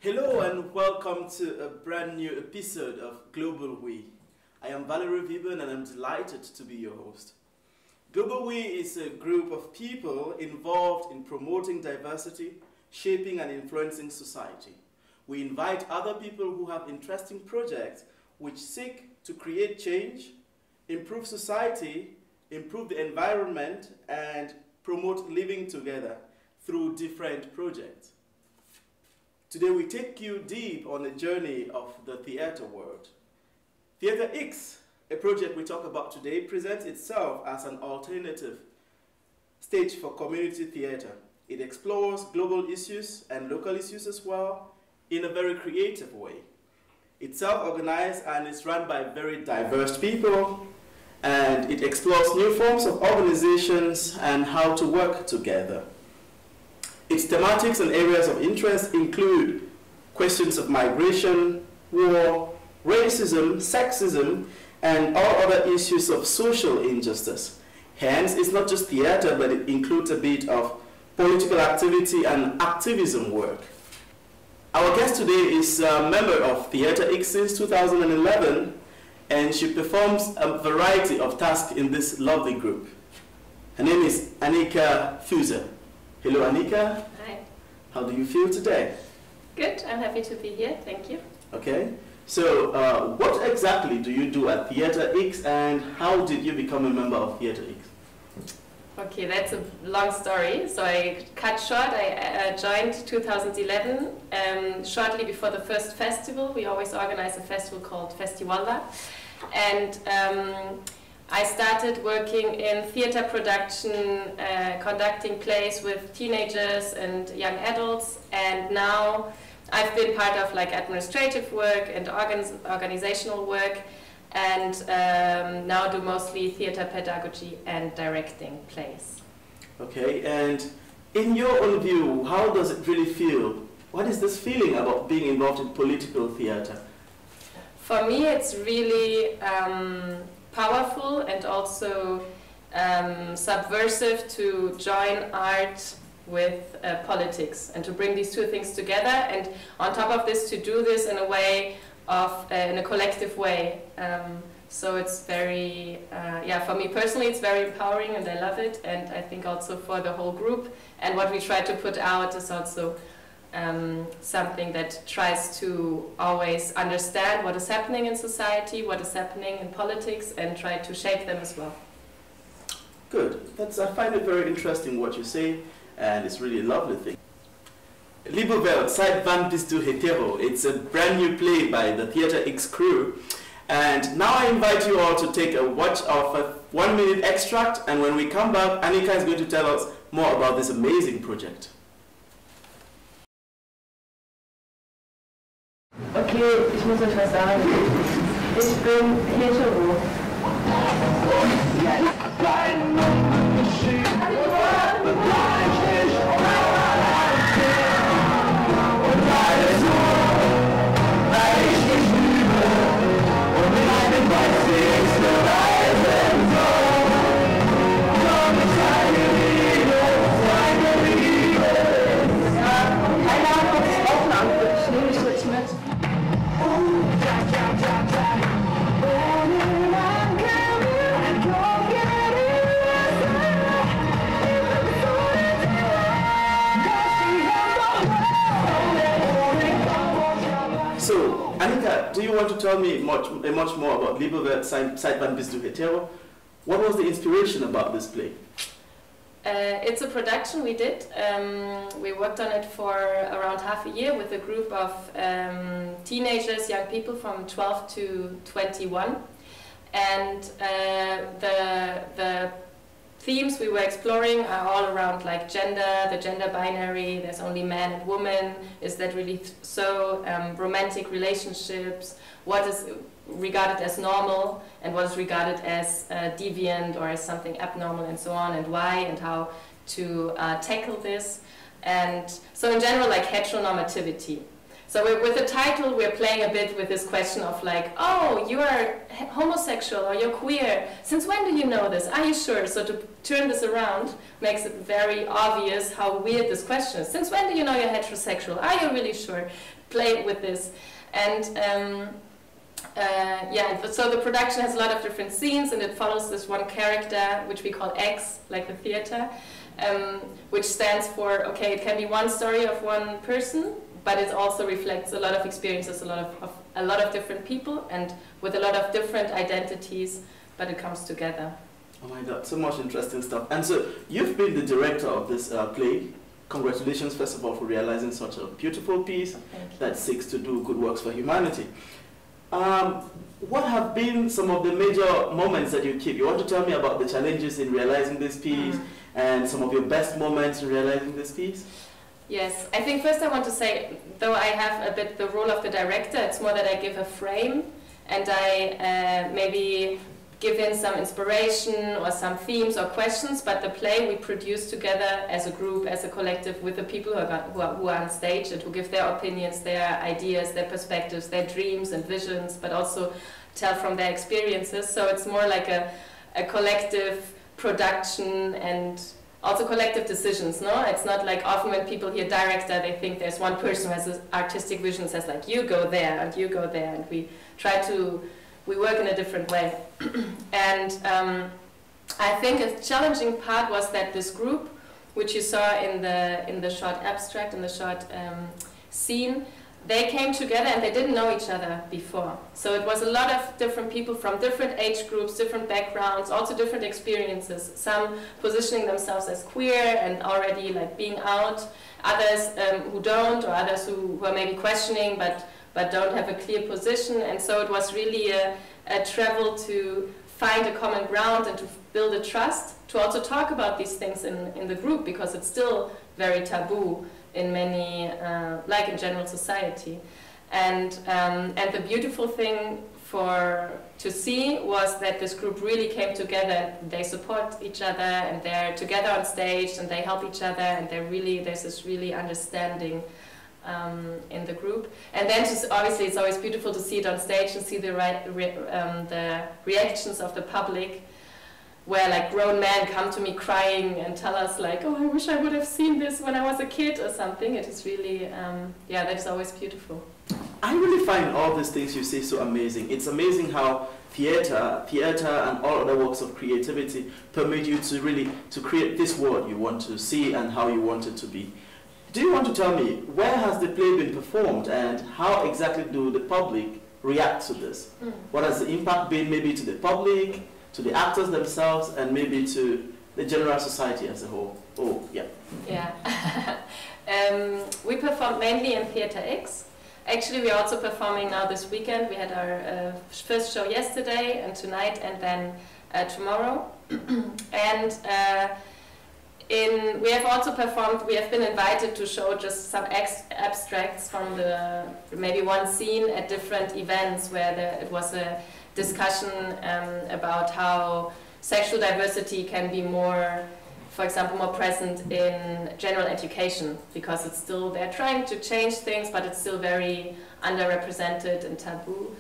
Hello and welcome to a brand new episode of Globalwe. I am Valerie Viben and I'm delighted to be your host. Globalwe is a group of people involved in promoting diversity, shaping and influencing society. We invite other people who have interesting projects which seek to create change, improve society, improve the environment, and promote living together through different projects. Today we take you deep on a journey of the theater world. TheaterX, a project we talk about today, presents itself as an alternative stage for community theater. It explores global issues and local issues as well in a very creative way. It's self-organized and it's run by very diverse people, and it explores new forms of organizations and how to work together. Its thematics and areas of interest include questions of migration, war, racism, sexism, and all other issues of social injustice. Hence, it's not just theater, but it includes a bit of political activity and activism work. Our guest today is a member of TheaterX since 2011, and she performs a variety of tasks in this lovely group. Her name is Annika. Hello, Annika. Hi. How do you feel today? Good. I'm happy to be here. Thank you. Okay. So, what exactly do you do at TheaterX, and how did you become a member of TheaterX? Okay, that's a long story. So I cut short. I joined 2011, shortly before the first festival. We always organize a festival called Festiwala, and I started working in theater production, conducting plays with teenagers and young adults, and now I've been part of like administrative work and organizational work, and now do mostly theater pedagogy and directing plays. Okay, and in your own view, how does it really feel? What is this feeling about being involved in political theater? For me, it's really powerful and also subversive to join art with politics and to bring these two things together, and on top of this to do this in a way of in a collective way. So it's very for me personally it's very empowering and I love it, and I think also for the whole group, and what we try to put out is also something that tries to always understand what is happening in society, what is happening in politics, and try to shape them as well. Good. I find it very interesting what you say, and it's really a lovely thing. Liebe Welt, seit wann bist du hetero? It's a brand new play by the TheaterX crew, and now I invite you all to take a watch of a 1-minute extract, and when we come back, Annika is going to tell us more about this amazing project. Okay, ich muss euch was sagen. Ich bin hetero. Annika, do you want to tell me much more about Liebe Welt, seit wann bist du hetero? What was the inspiration about this play? It's a production we did. We worked on it for around half a year with a group of teenagers, young people from 12 to 21. And the themes we were exploring are all around like gender, the gender binary, there's only man and woman, is that really so, romantic relationships, what is regarded as normal and what is regarded as deviant or as something abnormal, and so on, and why and how to tackle this. And so in general, like heteronormativity. So with the title, we're playing a bit with this question of like, oh, you are homosexual or you're queer. Since when do you know this? Are you sure? So to turn this around makes it very obvious how weird this question is. Since when do you know you're heterosexual? Are you really sure? Play with this. And yeah, so the production has a lot of different scenes, and it follows this one character, which we call X, like the theater, which stands for, okay, it can be one story of one person, but it also reflects a lot of experiences, a lot of different people, and with a lot of different identities, but it comes together. Oh my God, so much interesting stuff. And so you've been the director of this play. Congratulations, first of all, for realizing such a beautiful piece that seeks to do good works for humanity. What have been some of the major moments that you keep? You want to tell me about the challenges in realizing this piece and some of your best moments in realizing this piece? Yes, I think first I want to say, though I have a bit the role of the director, it's more that I give a frame and I maybe give in some inspiration or some themes or questions, but the play we produce together as a group, as a collective, with the people who are on stage and who give their opinions, their ideas, their perspectives, their dreams and visions, but also tell from their experiences. So it's more like a collective production and also collective decisions, no? It's not like often when people hear director, they think there's one person who has an artistic vision and says like, you go there and you go there, and we work in a different way. And I think a challenging part was that this group, which you saw in the short abstract, in the short scene, they came together and they didn't know each other before. So it was a lot of different people from different age groups, different backgrounds, also different experiences. Some positioning themselves as queer and already like being out, others who don't, or others who are maybe questioning but don't have a clear position. And so it was really a travel to find a common ground and to build a trust, to also talk about these things in the group, because it's still very taboo in many, like in general society. And the beautiful thing to see was that this group really came together. They support each other and they're together on stage and they help each other, and there's this really understanding in the group. And then obviously it's always beautiful to see it on stage and see the reactions of the public, where like grown men come to me crying and tell us like, oh, I wish I would have seen this when I was a kid or something. It is really, yeah, that is always beautiful. I really find all these things you say so amazing. It's amazing how theater and all other works of creativity permit you to create this world you want to see and how you want it to be. Do you want to tell me, where has the play been performed and how exactly do the public react to this? What has the impact been maybe to the public, to the actors themselves, and maybe to the general society as a whole? Oh, yeah. Yeah. We perform mainly in TheaterX. Actually, we're also performing now this weekend. We had our first show yesterday and tonight, and then tomorrow. And we have also performed, we have been invited to show just some abstracts from maybe one scene at different events where it was a discussion about how sexual diversity can be more, for example, more present in general education, because it's still, they're trying to change things, but it's still very underrepresented and taboo.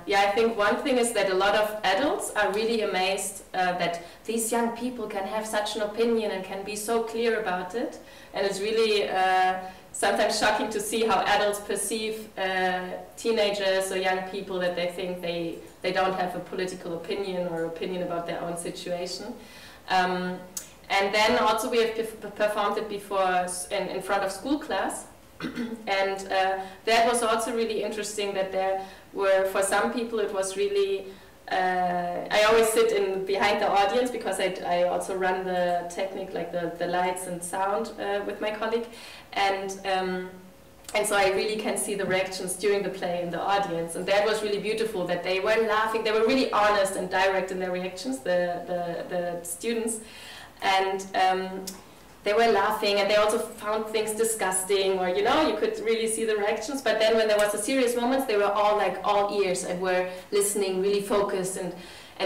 Yeah, I think one thing is that a lot of adults are really amazed that these young people can have such an opinion and can be so clear about it. And it's really sometimes shocking to see how adults perceive teenagers or young people, that they think they don't have a political opinion or opinion about their own situation. And then also we have performed it before in front of school class. And that was also really interesting, that there were, for some people it was really, I always sit behind the audience because I also run the technique, like the lights and sound with my colleague, and so I really can see the reactions during the play in the audience, and that was really beautiful, that they were laughing, they were really honest and direct in their reactions, the students, and they were laughing, and they also found things disgusting, or you could really see the reactions. But then when there was a serious moment, they were all ears and were listening, really focused. And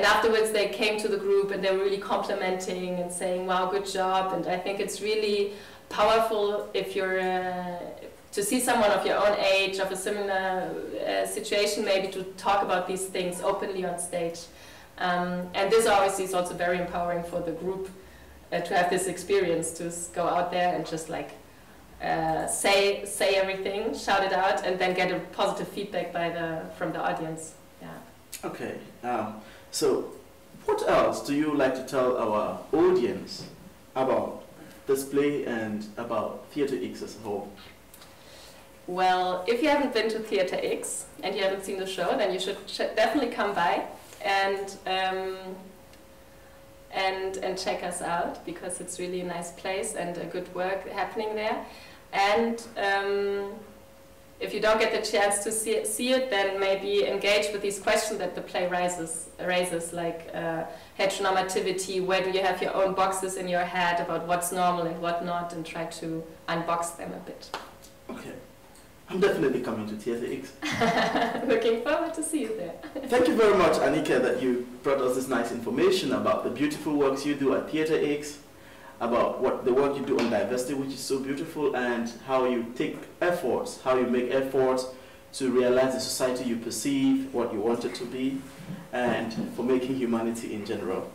afterwards they came to the group and they were really complimenting and saying, wow, good job. And I think it's really powerful if you're to see someone of your own age, of a similar situation, maybe to talk about these things openly on stage. And this obviously is also very empowering for the group to have this experience, to go out there and just like say everything, shout it out, and then get a positive feedback from the audience. Yeah. Okay. So, what else do you like to tell our audience about this play and about TheaterX as a whole? Well, if you haven't been to TheaterX and you haven't seen the show, then you should definitely come by and check us out, because it's really a nice place and a good work happening there. And if you don't get the chance to see it, then maybe engage with these questions that the play raises like heteronormativity. Where do you have your own boxes in your head about what's normal and what not, and try to unbox them a bit. Okay. I'm definitely coming to TheaterX. Looking forward to see you there. Thank you very much, Annika, that you brought us this nice information about the beautiful works you do at TheaterX, about what the work you do on diversity, which is so beautiful, and how you take efforts, how you make efforts to realize the society you perceive, what you want it to be, and for making humanity in general.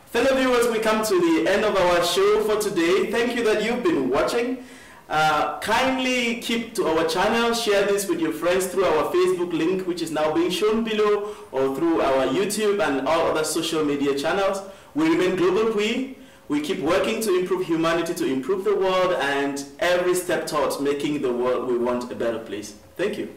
Fellow viewers, we come to the end of our show for today. Thank you that you've been watching. Kindly keep to our channel, share this with your friends through our Facebook link, which is now being shown below, or through our YouTube and all other social media channels. We remain Globalwe. We keep working to improve humanity, to improve the world, and every step towards making the world we want a better place. Thank you.